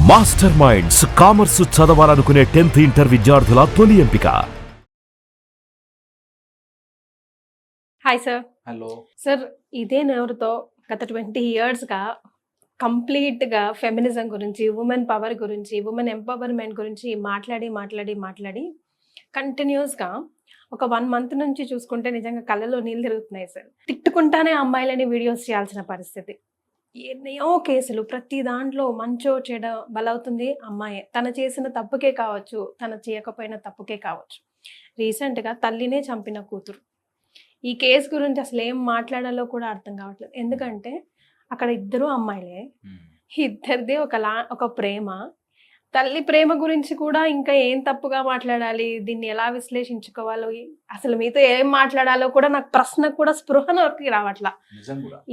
Master minds commerce చదవాలనుకునే 10th inter విద్యార్థుల తొలి ఎంపిక. Hi sir. హలో సార్, ఇదే నోరుతో గత 20 ఇయర్స్గా కంప్లీట్గా ఫెమినిజం గురించి, ఉమెన్ పవర్ గురించి, ఉమెన్ ఎంపవర్మెంట్ గురించి మాట్లాడి కంటిన్యూస్గా ఒక 1 మంత్ నుంచి చూసుకుంటే నిజంగా కళ్ళలో నీళ్ళు తిరుగుతున్నాయి సార్. తిట్టుకుంటానే అమ్మాయిలని వీడియోస్ చేయాల్సిన పరిస్థితి. ఎన్నో కేసులు, ప్రతి దాంట్లో మంచో చెడ బలవుతుంది అమ్మాయే. తను చేసిన తప్పుకే కావచ్చు, తను చేయకపోయిన తప్పుకే కావచ్చు. రీసెంట్గా తల్లినే చంపిన కూతురు. ఈ కేసు గురించి అసలు ఏం మాట్లాడాలో కూడా అర్థం కావట్లేదు. ఎందుకంటే అక్కడ ఇద్దరు అమ్మాయిలే, ఇద్దరిది ఒక ప్రేమ. తల్లి ప్రేమ గురించి కూడా ఇంకా ఏం తప్పుగా మాట్లాడాలి, దీన్ని ఎలా విశ్లేషించుకోవాలో, అసలు మీతో ఏం మాట్లాడాలో కూడా నాకు ప్రశ్న కూడా స్పృహలోకి రావట్లా.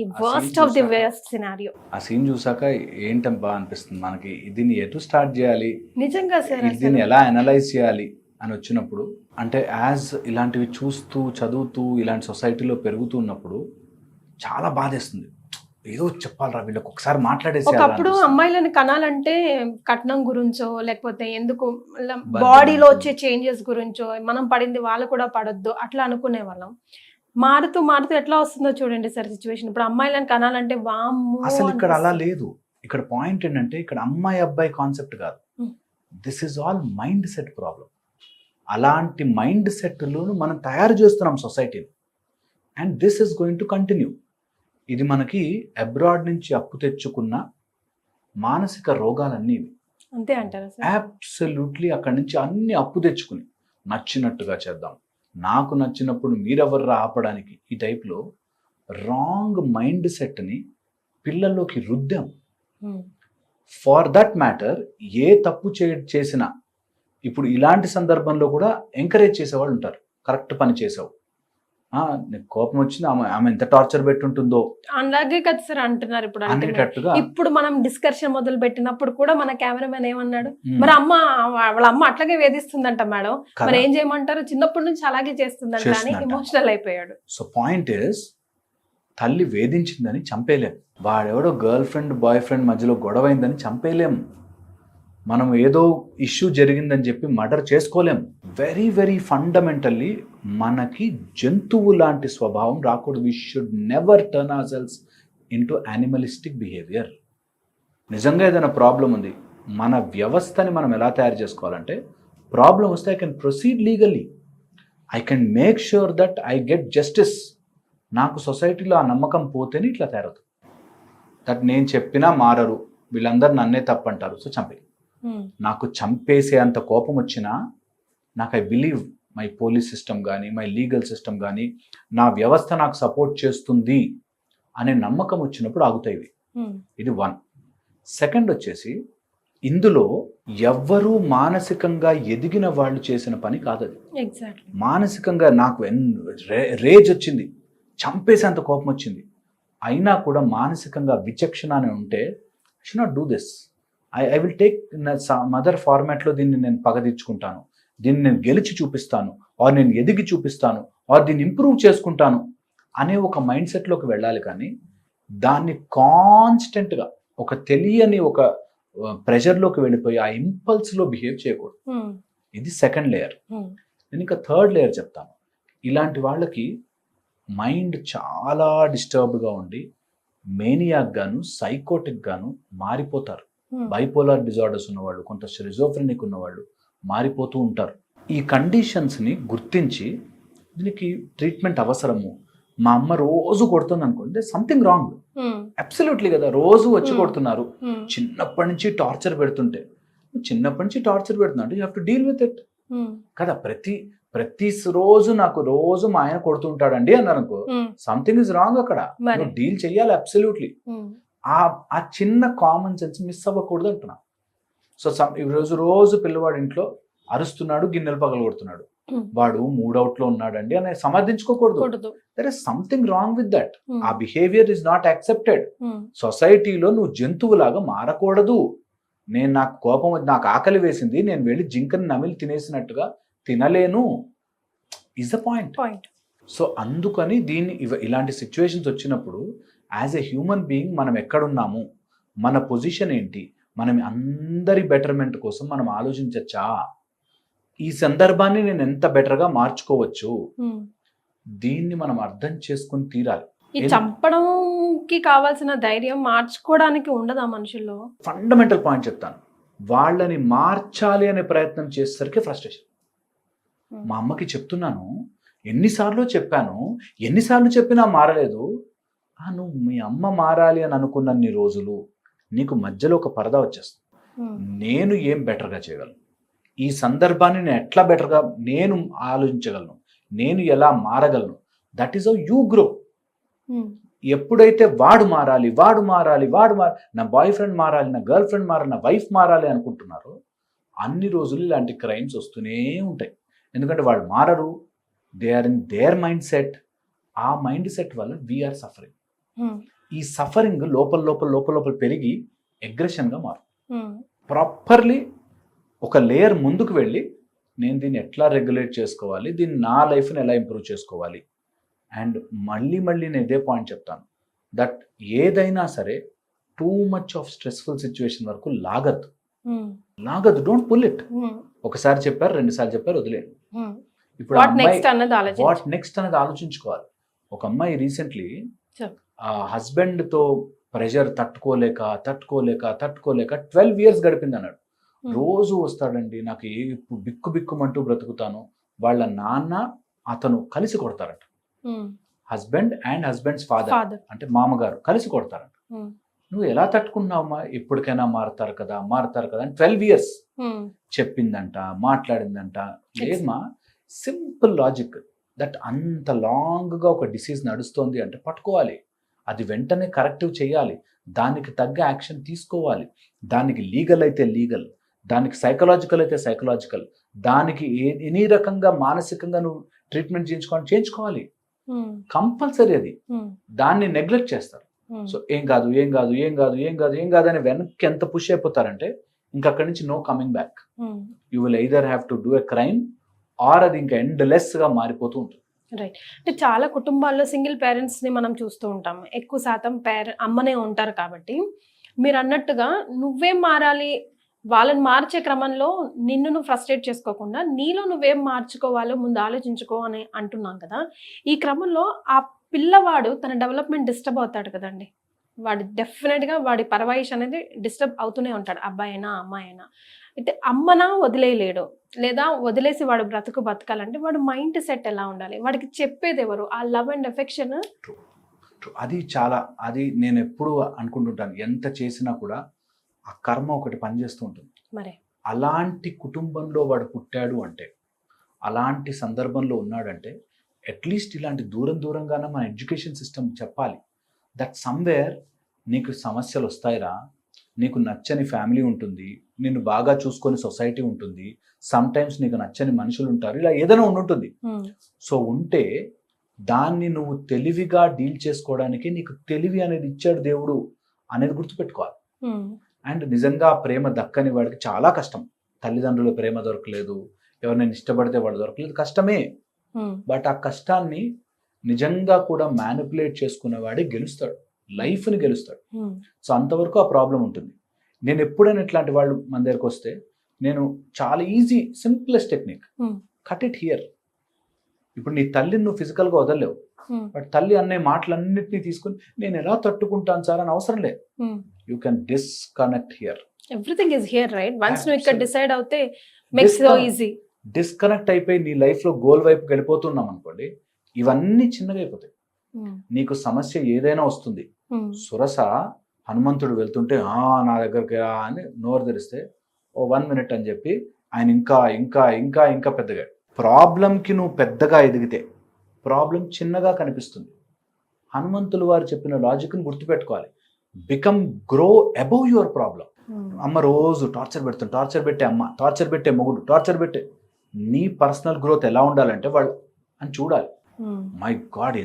ఈ worst of the worst scenario. ఆ సీన్ చూసాక ఏంటబ్బా అనిపిస్తుంది మనకి. దీన్ని ఎటు స్టార్ట్ చేయాలి, నిజంగా సార్, దీన్ని ఎలా అనలైజ్ చేయాలి అని వచ్చినప్పుడు, అంటే యాజ్ ఇలాంటివి చూస్తూ చదువుతూ ఇలాంటి సొసైటీలో పెరుగుతూ ఉన్నప్పుడు చాలా బాధేస్తుంది. ఏదో చెప్పాలరా వీళ్ళకి, ఒకసారి మాట్లాడేసి. ఒకప్పుడు అమ్మాయిలను కనాలంటే కట్నం గురించో, లేకపోతే ఎందుకు బాడీలో వచ్చే చేంజెస్ గురించో, మనం పడింది వాళ్ళు కూడా పడొద్దు అట్లా అనుకునే వాళ్ళం. మారుతూ ఎట్లా వస్తుందో చూడండి సార్ సిచ్యువేషన్. ఇప్పుడు అమ్మాయిలను కనాలంటే వామ్మో. అసలు ఇక్కడ అలా లేదు. ఇక్కడ పాయింట్ ఏంటంటే, ఇక్కడ అమ్మాయి అబ్బాయి కాన్సెప్ట్ కాదు, this is all mind set problem. అలాంటి మైండ్ సెట్లను మనం తయారు చేస్తున్నాం సొసైటీని, and this is going to continue. ఇది మనకి అబ్రాడ్ నుంచి అప్పు తెచ్చుకున్న మానసిక రోగాలన్నీ ఇవి. అంతే అంటారా సార్? అబ్సల్యూట్లీ. అక్కడి నుంచి అన్ని అప్పు తెచ్చుకుని నచ్చినట్టుగా చేద్దాం, నాకు నచ్చినప్పుడు మీరెవర్రా ఆపడానికి, ఈ టైప్లో రాంగ్ మైండ్ సెట్ని పిల్లల్లోకి రుద్దాం. ఫార్ దట్ మ్యాటర్ ఏ తప్పు చేసినా ఇప్పుడు ఇలాంటి సందర్భంలో కూడా ఎంకరేజ్ చేసేవాళ్ళు ఉంటారు. కరెక్ట్ పని చేసావు, నీకు కోపం వచ్చింది, ఆమె ఎంత టార్చర్ పెట్టుంటుందో అలాగే కదా సార్ అంటున్నారు ఇప్పుడు. అనేటట్టుగా ఇప్పుడు మనం డిస్కషన్ మొదలు పెట్టినప్పుడు కూడా మన కెమెరామెన్ ఏమన్నాడు, మరి వాళ్ళ అమ్మ అట్లాగే వేధిస్తుందంట మేడం, మరి ఏం చేయమంటారు, చిన్నప్పటి నుంచి అలాగే చేస్తుందంట అని ఎమోషనల్ అయిపోయాడు. సో పాయింట్ ఇస్, తల్లి వేధించిందని చంపేలేం, వాడెవడో గర్ల్ ఫ్రెండ్ బాయ్ ఫ్రెండ్ మధ్యలో గొడవైందని చంపేలేం, మనం ఏదో ఇష్యూ జరిగిందని చెప్పి మర్డర్ చేసుకోలేం. వెరీ వెరీ ఫండమెంటల్లీ మనకి జంతువు లాంటి స్వభావం రాకూడదు. We should never turn our selves into animalistic behaviour. నిజంగా ఏదైనా ప్రాబ్లం ఉంది, మన వ్యవస్థని మనం ఎలా తయారు చేసుకోవాలంటే, ప్రాబ్లం వస్తే I can proceed legally, I can make sure that I get justice. నాకు సొసైటీలో ఆ నమ్మకం పోతేనే ఇట్లా తయారవుతుంది. దట్ నేను చెప్పినా మారరు, వీళ్ళందరూ నన్నే తప్పంటారు, సో చంపే. నాకు చంపేసే అంత కోపం వచ్చినా, నాకు I believe my police system కానీ, మై లీగల్ సిస్టమ్ కానీ, నా వ్యవస్థ నాకు సపోర్ట్ చేస్తుంది అనే నమ్మకం వచ్చినప్పుడు ఆగుతాయి. ఇది 1. సెకండ్ వచ్చేసి, ఇందులో ఎవ్వరూ మానసికంగా ఎదిగిన వాళ్ళు చేసిన పని కాదు అది. మానసికంగా నాకు రేజ్ వచ్చింది, చంపేసేంత కోపం వచ్చింది, అయినా కూడా మానసికంగా విచక్షణ అని ఉంటే, I should not do this, I will take mother ఫార్మాట్లో దీన్ని నేను పగదీర్చుకుంటాను, దీన్ని నేను గెలిచి చూపిస్తాను, ఆర్ నేను ఎదిగి చూపిస్తాను, ఆర్ దీన్ని ఇంప్రూవ్ చేసుకుంటాను అనే ఒక మైండ్ సెట్లోకి వెళ్ళాలి. కానీ దాన్ని కాన్స్టెంట్గా ఒక తెలియని ఒక ప్రెషర్లోకి వెళ్ళిపోయి ఆ ఇంపల్స్లో బిహేవ్ చేయకూడదు. ఇది సెకండ్ లేయర్. నేను ఇంకా థర్డ్ లేయర్ చెప్తాను. ఇలాంటి వాళ్ళకి మైండ్ చాలా డిస్టర్బ్డ్గా ఉండి మేనియాక్ గాను, సైకోటిక్ గాను మారిపోతారు. బైపోలార్ డిజార్డర్స్ ఉన్నవాళ్ళు, కొంత షిజోఫ్రెనిక్ ఉన్నవాళ్ళు మారిపోతూ ఉంటారు. ఈ కండిషన్స్ని గుర్తించి దీనికి ట్రీట్మెంట్ అవసరము. మా అమ్మ రోజు కొడుతుంది అనుకోండి, సంథింగ్ రాంగ్. అబ్సల్యూట్లీ కదా, రోజు వచ్చి కొడుతున్నారు, చిన్నప్పటి నుంచి టార్చర్ పెడుతుంటే, చిన్నప్పటి నుంచి టార్చర్ పెడుతున్నా అంటే you have to deal with it కదా. ప్రతి రోజు నాకు రోజు మా ఆయన కొడుతుంటాడండి అన్నారు అనుకో, సంథింగ్ ఇస్ రాంగ్. అక్కడ డీల్ చెయ్యాలి అబ్సల్యూట్లీ. ఆ చిన్న కామన్ సెన్స్ మిస్ అవ్వకూడదు అంటున్నా. సో రోజు పిల్లవాడు ఇంట్లో అరుస్తున్నాడు, గిన్నెలు పగలు కొడుతున్నాడు, వాడు మూడౌట్లో ఉన్నాడండి అని సమర్థించుకోకూడదు. There is something wrong with that. ఆ బిహేవియర్ ఇస్ నాట్ యాక్సెప్టెడ్. సొసైటీలో నువ్వు జంతువులాగా మారకూడదు. నాకు కోపం, నాకు ఆకలి వేసింది, నేను వెళ్ళి జింకని నమిలి తినేసినట్టుగా తినలేను, ఇస్ ద పాయింట్. సో అందుకని దీన్ని ఇలాంటి సిచ్యువేషన్స్ వచ్చినప్పుడు యాజ్ ఎ హ్యూమన్ బీయింగ్ మనం ఎక్కడున్నాము, మన పొజిషన్ ఏంటి, మనం అందరి బెటర్మెంట్ కోసం మనం ఆలోచించచ్చా, ఈ సందర్భాన్ని నేను ఎంత బెటర్గా మార్చుకోవచ్చు, దీన్ని మనం అర్థం చేసుకుని తీరాలి. ఈ చంపడంకి కావాల్సిన ధైర్యం మార్చుకోవడానికి ఉండదా మనుషుల్లో? ఫండమెంటల్ పాయింట్ చెప్తాను, వాళ్ళని మార్చాలి అనే ప్రయత్నం చేసేసరికి ఫ్రస్ట్రేషన్. మా అమ్మకి చెప్తున్నాను, ఎన్నిసార్లు చెప్పాను, ఎన్నిసార్లు చెప్పినా మారలేదు. నువ్వు మీ అమ్మ మారాలి అని అనుకున్నన్ని రోజులు నీకు మధ్యలో ఒక పరదా వచ్చేస్తుంది. నేను ఏం బెటర్గా చేయగలను, ఈ సందర్భాన్ని నేను ఎట్లా బెటర్గా నేను ఆలోచించగలను, నేను ఎలా మారగలను, that is how you grow. ఎప్పుడైతే వాడు మారాలి, నా బాయ్ ఫ్రెండ్ మారాలి, నా గర్ల్ ఫ్రెండ్ మారాలి, నా వైఫ్ మారాలి అనుకుంటున్నారో అన్ని రోజులు ఇలాంటి క్రైమ్స్ వస్తూనే ఉంటాయి. ఎందుకంటే వాళ్ళు మారరు, they are in their mindset. ఆ మైండ్ సెట్ వల్ల వీఆర్ సఫరింగ్. ఈ సఫరింగ్ లోపల పెరిగి అగ్రెషన్గా మారు. ప్రాపర్లీ ఒక లేయర్ ముందుకు వెళ్ళి నేను దీన్ని ఎట్లా రెగ్యులేట్ చేసుకోవాలి, దీన్ని నా లైఫ్ని ఎలా ఇంప్రూవ్ చేసుకోవాలి. అండ్ మళ్ళీ నేను ఇదే పాయింట్ చెప్తాను, దట్ ఏదైనా సరే too much of stressful situation వరకు లాగద్దు, డోంట్ పుల్ ఇట్. ఒకసారి చెప్పారు, 2 సార్లు చెప్పారు, వదిలేండి. ఇప్పుడు వాట్ నెక్స్ట్ అన్నది ఆలోచించుకోవాలి. ఒక అమ్మాయి రీసెంట్లీ హస్బెండ్తో ప్రెషర్ తట్టుకోలేక 12 years గడిపింది అన్నాడు. రోజు వస్తాడండి, నాకు బిక్కుమంటూ బ్రతుకుతాను. వాళ్ళ నాన్న అతను కలిసి కొడతారట. హస్బెండ్ అండ్ హస్బెండ్స్ ఫాదర్ అంటే మామగారు కలిసి కొడతారంట. నువ్వు ఎలా తట్టుకున్నావమ్మా, ఎప్పటికైనా మారుతారు కదా అని 12 years చెప్పిందంట, మాట్లాడిందంట. లేదమ్మా, సింపుల్ లాజిక్, దట్ అంత లాంగ్గా ఒక డిసీజ్ నడుస్తోంది అంటే పట్టుకోవాలి, అది వెంటనే కరెక్టివ్ చేయాలి, దానికి తగ్గ యాక్షన్ తీసుకోవాలి. దానికి లీగల్ అయితే లీగల్, దానికి సైకలాజికల్ అయితే సైకలాజికల్, దానికి ఎనీ రకంగా మానసికంగా నువ్వు ట్రీట్మెంట్ చేయించుకోవాలి. కంపల్సరీ అది. దాన్ని నెగ్లెక్ట్ చేస్తారు. సో ఏం కాదు అని వెనక్కి ఎంత పుష్ అయిపోతారంటే ఇంకక్కడి నుంచి no coming back. You will either have to do a crime or అది ఇంకా ఎండ్లెస్గా మారిపోతూ ఉంటుంది. రైట్. అంటే చాలా కుటుంబాల్లో సింగిల్ పేరెంట్స్ని మనం చూస్తూ ఉంటాం. ఎక్కువ శాతం అమ్మనే ఉంటారు. కాబట్టి మీరు అన్నట్టుగా నువ్వేం మారాలి, వాళ్ళని మార్చే క్రమంలో నిన్ను నువ్వు ఫ్రస్ట్రేట్ చేసుకోకుండా నీలో నువ్వేం మార్చుకోవాలో ముందు ఆలోచించుకో అని అంటున్నాం కదా. ఈ క్రమంలో ఆ పిల్లవాడు తన డెవలప్మెంట్ డిస్టర్బ్ అవుతాడు కదండి. వాడు డెఫినెట్గా వాడి పరవాయిష్ అనేది డిస్టర్బ్ అవుతూనే ఉంటాడు, అబ్బాయి అయినా అమ్మాయి అయినా. అయితే అమ్మనా వదిలేయలేడు, లేదా వదిలేసి వాడు బతకాలంటే వాడు మైండ్ సెట్ ఎలా ఉండాలి, వాడికి చెప్పేది ఎవరు, ఆ లవ్ అండ్ ఎఫెక్షన్. అది నేను ఎప్పుడు అనుకుంటుంటాను, ఎంత చేసినా కూడా ఆ కర్మ ఒకటి పనిచేస్తూ ఉంటుంది. మరి అలాంటి కుటుంబంలో వాడు పుట్టాడు అంటే, అలాంటి సందర్భంలో ఉన్నాడంటే అట్లీస్ట్ ఇలాంటి దూరంగానే మన ఎడ్యుకేషన్ సిస్టమ్ చెప్పాలి, దట్ సమ్వేర్ నీకు సమస్యలు వస్తాయిరా, నీకు నచ్చని ఫ్యామిలీ ఉంటుంది, నిన్ను బాగా చూసుకొని సొసైటీ ఉంటుంది, సమ్ టైమ్స్ నీకు నచ్చని మనుషులు ఉంటారు, ఇలా ఏదైనా ఉంటుంది. సో ఉంటే దాన్ని నువ్వు తెలివిగా డీల్ చేసుకోవడానికి నీకు తెలివి అనేది ఇచ్చాడు దేవుడు అనేది గుర్తుపెట్టుకోవాలి. అండ్ నిజంగా ప్రేమ దక్కని వాడికి చాలా కష్టం. తల్లిదండ్రుల ప్రేమ దొరకలేదు, ఎవరినైనా ఇష్టపడితే వాడు దొరకలేదు, కష్టమే. బట్ ఆ కష్టాన్ని నిజంగా కూడా మ్యానిపులేట్ చేసుకునేవాడే గెలుస్తాడు, లైఫ్ని గెలుస్తాడు. సో అంతవరకు ఆ ప్రాబ్లం ఉంటుంది. నేను ఎప్పుడైనా ఇట్లాంటి వాళ్ళు మన దగ్గరకు వస్తే నేను చాలా easy simplest technique, cut it here. ఇప్పుడు నీ తల్లిని నువ్వు ఫిజికల్గా వదలలేవు, బట్ తల్లి అనే మాటలన్నింటినీ తీసుకుని నేను ఎలా తట్టుకుంటాను సార్ అని అవసరం లేదు. You can disconnect here. Everything is here, right? Once నువ్వు ఇక్కడ డిసైడ్ అవుతే మేక్స్ సో ఈజీ. డిస్కనెక్ట్ అయిపోయి నీ లైఫ్లో గోల్ వైపు వెళ్ళిపోతున్నాం అనుకోండి, ఇవన్నీ చిన్నగా అయిపోతాయి. నీకు సమస్య ఏదైనా వస్తుంది. సురస హనుమంతుడు వెళ్తుంటే నా దగ్గరికి అని నోరు తెరిస్తే 1 minute అని చెప్పి ఆయన ఇంకా పెద్దగా. ప్రాబ్లంకి నువ్వు పెద్దగా ఎదిగితే ప్రాబ్లం చిన్నగా కనిపిస్తుంది. హనుమంతులు వారు చెప్పిన లాజిక్ని గుర్తుపెట్టుకోవాలి, become grow above your problem. అమ్మ రోజు టార్చర్ పెట్టే అమ్మ, టార్చర్ పెట్టే మొగుడు, టార్చర్ పెట్టే, నీ పర్సనల్ గ్రోత్ ఎలా ఉండాలంటే వాళ్ళు అని చూడాలి. మై గాడ్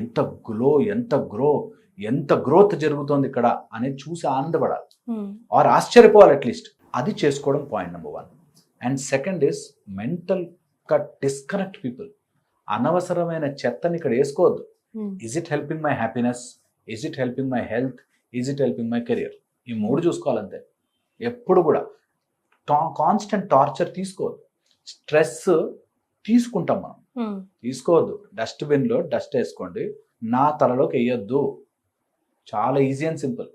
ఎంత గ్రోత్ జరుగుతోంది ఇక్కడ అనేది చూసి ఆనందపడాలి, ఆర్ ఆశ్చర్యపోవాలి అట్లీస్ట్. అది చేసుకోవడం point number 1. And second is mental disconnect people. అనవసరమైన చెత్తని ఇక్కడ వేసుకోవద్దు. Is it helping my happiness, is it helping my health, is it helping my career? ఈ 3 చూసుకోవాలంతే. ఎప్పుడు కూడా కాన్స్టెంట్ టార్చర్ తీసుకోవద్దు. స్ట్రెస్ తీసుకుంటాం మనం, తీసుకోవద్దు. డస్ట్బిన్లో డస్ట్ వేసుకోండి, నా తలలోకి వేయొద్దు. చాలా ఈజీ అండ్ సింపుల్.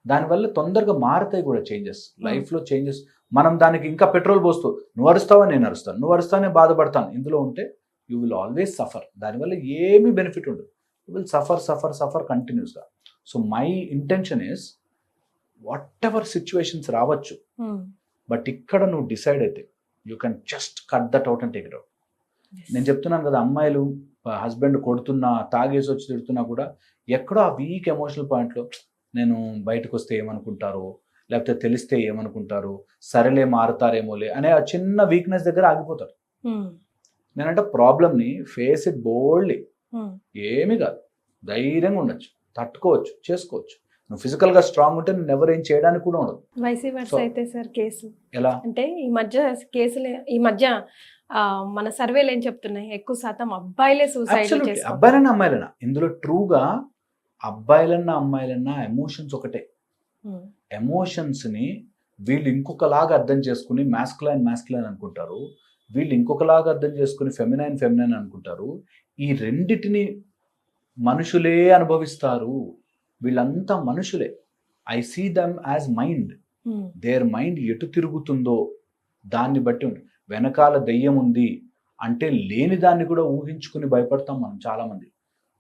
దానివల్ల తొందరగా మారుతాయి కూడా చేంజెస్, లైఫ్లో చేంజెస్. మనం దానికి ఇంకా పెట్రోల్ పోస్తూ నువ్వు అరుస్తావా నేను అరుస్తాను, నువ్వు అరుస్తావా నేను బాధపడతాను, ఇందులో ఉంటే యూ విల్ ఆల్వేస్ సఫర్. దానివల్ల ఏమీ బెనిఫిట్ ఉండదు. యూ విల్ సఫర్ కంటిన్యూస్గా. So my intention is what ever situations రావచ్చు, బట్ ఇక్కడ నువ్వు డిసైడ్ అయితే you can just cut that out and take it out. నేను చెప్తున్నాను కదా, అమ్మాయిలు హస్బెండ్ కొడుతున్నా, తాగేసి వచ్చి తిడుతున్నా కూడా ఎక్కడో ఆ వీక్ ఎమోషనల్ పాయింట్లో నేను బయటకు వస్తే ఏమనుకుంటారో, లేకపోతే తెలిస్తే ఏమనుకుంటారు, సరేలే మారుతారేమోలే అనే ఆ చిన్న వీక్నెస్ దగ్గర ఆగిపోతారు. నేనంటే ప్రాబ్లమ్ని ఫేస్ ఇట్ బోల్డ్లీ, ఏమీ కాదు, ధైర్యంగా ఉండొచ్చు, తట్టుకోవచ్చు, చేసుకోవచ్చు. నువ్వు ఫిజికల్గా స్ట్రాంగ్ ఉంటే నేను ఎవరు ఏం చేయడానికి కూడా ఉండదు. వైసీ వర్స అయితే సార్ కేసు ఎలా అంటే ఈ మధ్య మన సర్వేలు ఏం చెప్తున్నాయి, ఎక్కువ శాతం అబ్బాయిలే సూసైడ్ చేసుకుంటారు. అబ్బాయిలన్నా అమ్మాయిలన్నా, ఇందులో ట్రూగా అబ్బాయిలన్నా అమ్మాయిలన్నా ఎమోషన్స్ ఒకటే. ఎమోషన్స్ని వీళ్ళు ఇంకొకలాగా అర్థం చేసుకుని మ్యాస్కులైన్ అనుకుంటారు, వీళ్ళు ఇంకొకలాగా అర్థం చేసుకుని ఫెమినైన్ అనుకుంటారు. ఈ రెండిటిని మనుషులే అనుభవిస్తారు. వీళ్ళంతా మనుషులే. I see them as mind. Their mind ఎటు తిరుగుతుందో దాన్ని బట్టి ఉంది. వెనకాల దెయ్యం ఉంది అంటే లేని దాన్ని కూడా ఊహించుకుని భయపడతాం మనం చాలామంది.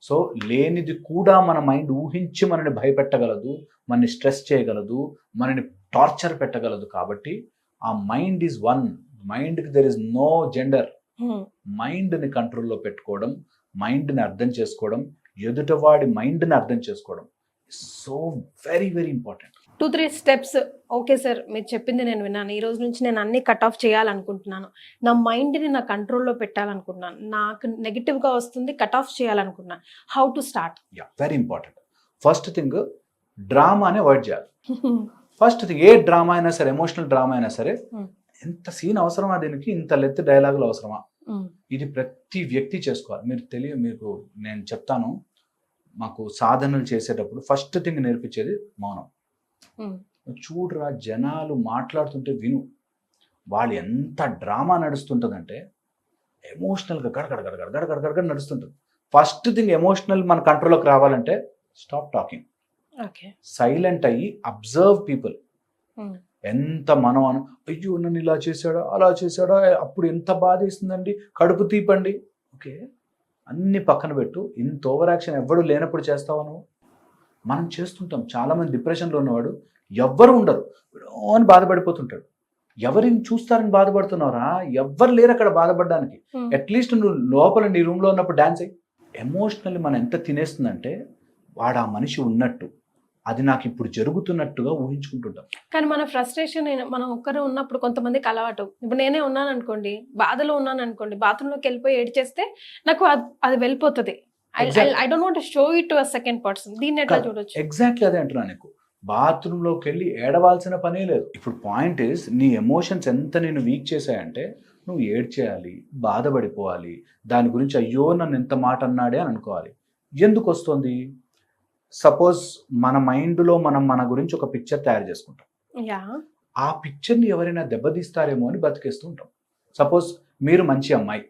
సో లేనిది కూడా మన మైండ్ ఊహించి మనని భయపెట్టగలదు, మనని స్ట్రెస్ చేయగలదు, మనని టార్చర్ పెట్టగలదు. కాబట్టి ఆ మైండ్ ఈజ్ వన్. మైండ్కి దెర్ ఇస్ నో జెండర్. మైండ్ని కంట్రోల్లో పెట్టుకోవడం, మైండ్ని అర్థం చేసుకోవడం, ఎదుటవాడి మైండ్ని అర్థం చేసుకోవడం so very very important. 2-3 steps. Okay sir, మీరు చెప్పింది నేను విన్నాను. ఈ రోజు నుంచి నేను అన్ని కట్ ఆఫ్ చేయాలనుకుంటున్నాను, నా మైండ్ని నా కంట్రోల్లో పెట్టాలనుకుంటున్నాను, నాకు నెగిటివ్గా వస్తుంది కట్ ఆఫ్ చేయాలనుకుంటున్నాను. How to start? Very important. First thing, డ్రామాని అవాయిడ్ చేయాలి. ఫస్ట్ థింగ్, ఏ డ్రామా అయినా సరే, ఎమోషనల్ డ్రామా అయినా సరే, ఎంత సీన్ అవసరమా దీనికి, ఇంత లెంత్ డైలాగులు అవసరమా, ఇది ప్రతి వ్యక్తి చేసుకోవాలి. మీకు నేను చెప్తాను, మాకు సాధనలు చేసేటప్పుడు ఫస్ట్ థింగ్ నేర్పించేది మౌనం. చూడరా, జనాలు మాట్లాడుతుంటే విను, వాళ్ళు ఎంత డ్రామా నడుస్తుంటుందంటే ఎమోషనల్గా గడగడ నడుస్తుంటుంది. ఫస్ట్ థింగ్, ఎమోషనల్ మన కంట్రోల్లోకి రావాలంటే స్టాప్ టాకింగ్, సైలెంట్ అయ్యి అబ్జర్వ్ పీపుల్. ఎంత మనం అయ్యో నన్ను ఇలా చేశాడా, అలా చేశాడా, అప్పుడు ఎంత బాధ వేస్తుందండి, కడుపు తీపండి, ఓకే అన్ని పక్కన పెట్టు. ఇంత ఓవర్ యాక్షన్ ఎవ్వడు లేనప్పుడు చేస్తావా నువ్వు? మనం చేస్తుంటాం. చాలామంది డిప్రెషన్లో ఉన్నవాడు ఎవ్వరు ఉండరు అని బాధపడిపోతుంటాడు. ఎవరిని చూస్తారని బాధపడుతున్నారా? ఎవ్వరు లేరు అక్కడ బాధపడడానికి. అట్లీస్ట్ నువ్వు లోపల నీ రూమ్లో ఉన్నప్పుడు డాన్స్ అయ్యి. ఎమోషనల్లీ మనం ఎంత తినేస్తుందంటే వాడు ఆ మనిషి ఉన్నట్టు, అది నాకు ఇప్పుడు జరుగుతున్నట్టుగా ఊహించుకుంటుంటాం. కానీ మన ఫ్రస్ట్రేషన్ మనం ఒక్కరు ఉన్నప్పుడు కొంతమందికి అలవాటు. ఇప్పుడు నేనే ఉన్నాను అనుకోండి, బాధలో ఉన్నాను అనుకోండి, బాత్రూంలోకి వెళ్ళిపోయి ఏడ్చేస్తే నాకు అది వెళ్ళిపోతుంది. I don't want to show it to a second person. దీన్ని ఎట్లా చూడొచ్చు? ఎగ్జాక్ట్లీ అదే అంటున్నా. నీకు బాత్రూంలోకి వెళ్ళి ఏడవాల్సిన పనే లేదు. ఇప్పుడు పాయింట్ ఇస్, నీ ఎమోషన్స్ ఎంత నేను వీక్ చేశాయంటే నువ్వు ఏడ్చేయాలి, బాధపడిపోవాలి, దాని గురించి అయ్యో నన్ను ఎంత మాట అన్నాడే అని అనుకోవాలి. ఎందుకు వస్తుంది? సపోజ్ మన మైండ్లో మనం మన గురించి ఒక పిక్చర్ తయారు చేసుకుంటాం. ఆ పిక్చర్ని ఎవరైనా దెబ్బతీస్తారేమో అని బతికేస్తూ ఉంటాం. సపోజ్ మీరు మంచి అమ్మాయి,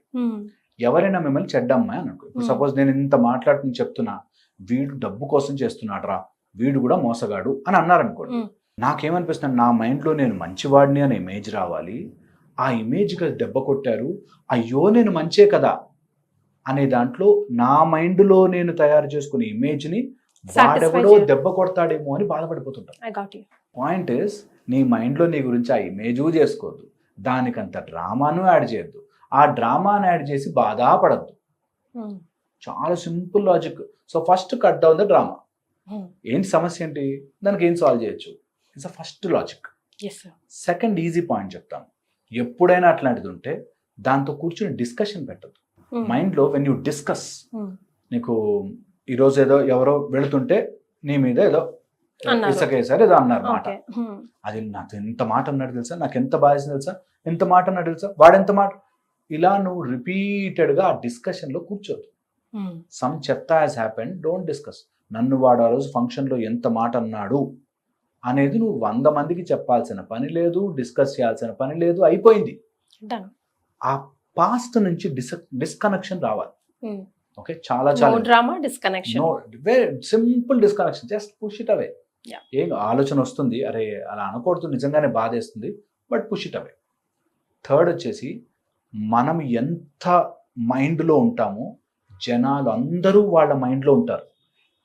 ఎవరైనా మిమ్మల్ని చెడ్డ అమ్మాయి అని అనుకో. ఇప్పుడు సపోజ్ నేను ఇంత మాట్లాడుకుని చెప్తున్నా, వీడు డబ్బు కోసం చేస్తున్నాడు రా, వీడు కూడా మోసగాడు అని అన్నారనుకోండి. నాకేమనిపిస్తుంది, నా మైండ్లో నేను మంచివాడిని అనే ఇమేజ్ రావాలి. ఆ ఇమేజ్గా దెబ్బ కొట్టారు, అయ్యో నేను మంచే కదా అనే దాంట్లో నా మైండ్లో నేను తయారు చేసుకునే ఇమేజ్ని వాడెవడో దెబ్బ కొడతాడేమో అని బాధపడిపోతుంటాం. పాయింట్ ఇస్, నీ మైండ్లో నీ గురించి ఆ ఇమేజ్ చేసుకోవద్దు, దానికంత డ్రామాను యాడ్ చేయొద్దు, ఆ డ్రామాను యాడ్ చేసి బాధపడద్దు. చాలా simple logic. So first cut down the drama. ఏంటి సమస్య ఏంటి, దానికి ఏం సాల్వ్ చేయొచ్చు, it's a first logic. Second easy point చెప్తాను. ఎప్పుడైనా అట్లాంటిది ఉంటే దాంతో కూర్చొని డిస్కషన్ పెట్టద్దు. మైండ్లో వెన్ యూ డిస్కస్, నీకు ఈరోజు ఏదో ఎవరో వెళుతుంటే నీ మీద ఏదో ఇసుకేసారు ఏదో అన్నారు మాట, అది నాకు ఎంత మాట అన్నాడు తెలుసా, నాకు ఎంత బాధేసింది తెలుసా, ఎంత మాట అన్నాడు తెలుసా, వాడెంత మాట, ఇలా నువ్వు రిపీటెడ్గా ఆ డిస్కషన్లో కూర్చోద్దు. సమ్ చెత్త హ్యాస్ హ్యాపెండ్, డోంట్ డిస్కస్. నన్ను వాడు ఆ రోజు ఫంక్షన్లో ఎంత మాట అన్నాడు అనేది నువ్వు 100 మందికి చెప్పాల్సిన పని లేదు, డిస్కస్ చేయాల్సిన పని లేదు, అయిపోయింది. Done. ఆ పాస్ట్ నుంచి డిస్కనెక్షన్ రావాలి. Hmm. ఓకే, చాలా No చాలా drama, disconnection. No, very simple disconnection, just push it away. Yeah. ఏం ఆలోచన వస్తుంది, అరే అలా అనకూడదు, నిజంగానే బాధేస్తుంది, but push it away. Third వచ్చేసి, మనం ఎంత మైండ్లో ఉంటామో జనాలు అందరూ వాళ్ళ మైండ్లో ఉంటారు.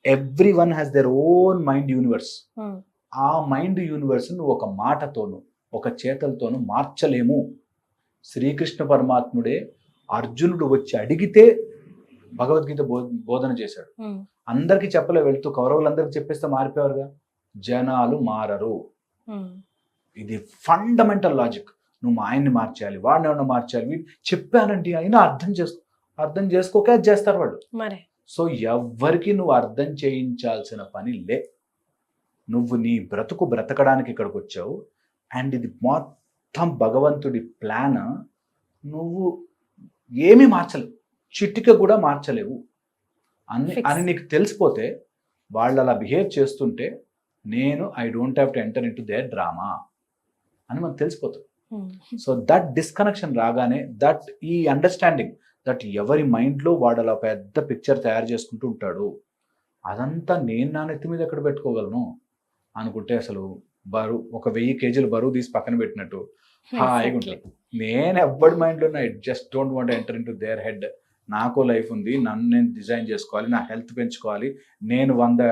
Every one has their own mind universe. Hmm. ఆ మైండ్ యూనివర్స్ నువ్వు ఒక మాటతోనూ ఒక చేతలతోనూ మార్చలేము. శ్రీకృష్ణ పరమాత్ముడే అర్జునుడు వచ్చి అడిగితే భగవద్గీత బోధన చేశాడు. Hmm. అందరికీ చెప్పలే, వెళ్తూ కౌరవులందరికీ చెప్పేస్తే మారిపోయారుగా. జనాలు మారరు. Hmm. ఇది ఫండమెంటల్ లాజిక్. నువ్వు మా ఆయన్ని మార్చేయాలి, వాడిని ఏమన్నా మార్చేయాలి, వీడు చెప్పానండి అయినా అర్థం చేసుకోకే అది చేస్తారు వాళ్ళు. మరి సో ఎవ్వరికి నువ్వు అర్థం చేయించాల్సిన పని లే. నువ్వు నీ బ్రతుకు బ్రతకడానికి ఇక్కడికి వచ్చావు, అండ్ ఇది మొత్తం భగవంతుడి ప్లాన్. నువ్వు ఏమీ మార్చలేవు, చిటిక కూడా మార్చలేవు అని నీకు తెలిసిపోతే, వాళ్ళు అలా బిహేవ్ చేస్తుంటే I don't have to enter in to their drama అని మనకు తెలిసిపోతుంది. సో దట్ డిస్కనెక్షన్ రాగానే, ఈ అండర్స్టాండింగ్ దట్ ఎవరి మైండ్లో వాడు అలా పెద్ద పిక్చర్ తయారు చేసుకుంటూ ఉంటాడు, అదంతా నేను నా నెత్తి మీద ఎక్కడ పెట్టుకోగలను అనుకుంటే అసలు బరువు, ఒక 1000 కేజీలు బరువు తీసి పక్కన పెట్టినట్టు హాయిగా ఉంటుంది. నేను ఎవ్వడి మైండ్లో I just don't want enter in to their head. నాకు లైఫ్ ఉంది, నన్ను నేను డిజైన్ చేసుకోవాలి, నా హెల్త్ పెంచుకోవాలి, నేను 100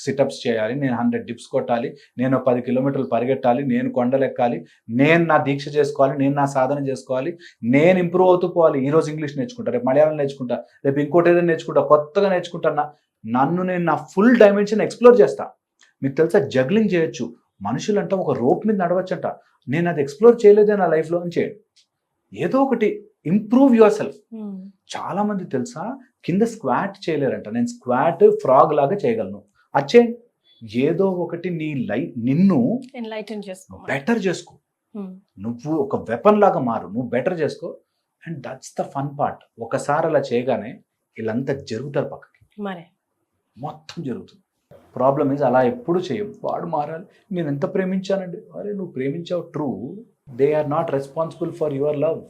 సిటప్స్ చేయాలి, నేను 100 డిప్స్ కొట్టాలి, నేను 10 కిలోమీటర్లు పరిగెట్టాలి, నేను కొండలు ఎక్కాలి, నేను నా దీక్ష చేసుకోవాలి, నేను నా సాధన చేసుకోవాలి, నేను ఇంప్రూవ్ అవుతూ పోవాలి. ఈరోజు ఇంగ్లీష్ నేర్చుకుంటా, రేపు మలయాళం నేర్చుకుంటా, రేపు ఇంకోటి ఏదైనా నేర్చుకుంటా, కొత్తగా నేర్చుకుంటా. నన్ను నేను నా ఫుల్ డైమెన్షన్ ఎక్స్ప్లోర్ చేస్తా. మీకు తెలుసా, జగ్లింగ్ చేయొచ్చు. మనుషులంట ఒక రోప్ మీద నడవచ్చంట. నేను అది ఎక్స్ప్లోర్ చేయలేదే నా లైఫ్లో అని చేయండి. ఏదో ఒకటి ఇంప్రూవ్ యువర్ సెల్ఫ్. చాలా మంది తెలుసా కింద స్క్వాట్ చేయలేరంట. నేను స్క్వాట్ ఫ్రాగ్ లాగా చేయగలను. అచ్చేయండి, ఏదో ఒకటి నీ నిన్ను బెటర్ చేసుకో. నువ్వు ఒక వెపన్ లాగా మారు, నువ్వు బెటర్ చేసుకో. And that's the fun part. ఒకసారి అలా చేయగానే వీళ్ళంతా జరుగుతారు పక్కకి, మొత్తం జరుగుతుంది. ప్రాబ్లమ్ ఈజ్ అలా ఎప్పుడు చేయం. వాడు మారాలి, నేను ఎంత ప్రేమించానండి. అరే నువ్వు ప్రేమించావు, true. They are not responsible for your love.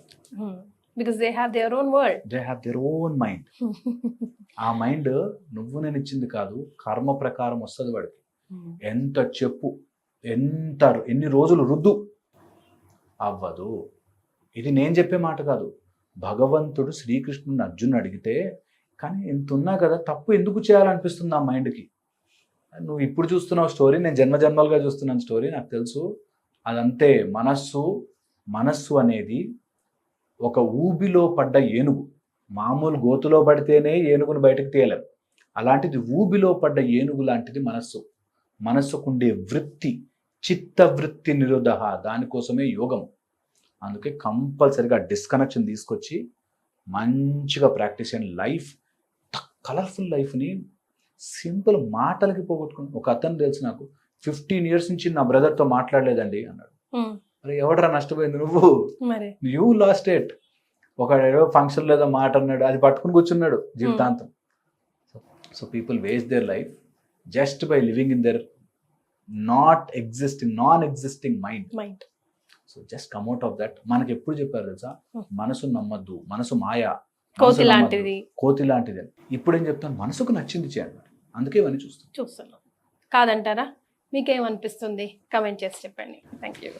Because they have their own world. They have their own mind. ఆ మైండ్ నువ్వు నేను ఇచ్చింది కాదు, కర్మ ప్రకారం వస్తుంది వాడికి. ఎంత చెప్పు, ఎన్ని రోజులు రుద్దు, అవ్వదు. ఇది నేను చెప్పే మాట కాదు. భగవంతుడు శ్రీకృష్ణుని అర్జునుడు అడిగితే, కానీ ఇంత ఉన్నా కదా, తప్పు ఎందుకు చేయాలనిపిస్తుంది ఆ మైండ్కి. నువ్వు ఇప్పుడు చూస్తున్నావు స్టోరీ, నేను జన్మజన్మలుగా చూస్తున్నాను స్టోరీ, నాకు తెలుసు. అదంతే. మనస్సు అనేది ఒక ఊబిలో పడ్డ ఏనుగు. మామూలు గోతులో పడితేనే ఏనుగును బయటకు తీయలేం. అలాంటిది ఊబిలో పడ్డ ఏనుగు లాంటిది మనస్సుకుండే వృత్తి, చిత్తవృత్తి నిరోధ, దానికోసమే యోగం. అందుకే కంపల్సరిగా డిస్కనెక్షన్ తీసుకొచ్చి మంచిగా ప్రాక్టీస్ చేయండి. లైఫ్, కలర్ఫుల్ లైఫ్ని సింపుల్ మాటలకి పోగొట్టుకుని. ఒక అతను తెలుసు నాకు, 15 years నుంచి నా బ్రదర్తో మాట్లాడలేదండి అన్నాడు. అరే ఎవడరా నష్టపోయింది, నువ్వు యూ లాస్ట్ ఇట్. ఒక ఫంక్షన్ లేదో మాట అన్నాడు, అది పట్టుకుని కూర్చున్నాడు జీవితాంతం. So people waste their life just by living in there non existing mind. So just come out of that. మనకి ఎప్పుడు చెప్పారు తెలుసా, మనసు నమ్మద్దు, మనసు మాయా, కోతి లాంటిది. ఇప్పుడు ఏం చెప్తాను, మనసుకు నచ్చింది చేయండి. అందుకే ఇవన్నీ చూస్తున్నాను. కాదంటారా? మీకేమనిపిస్తుంది? కమెంట్ చేసి చెప్పండి. Thank you.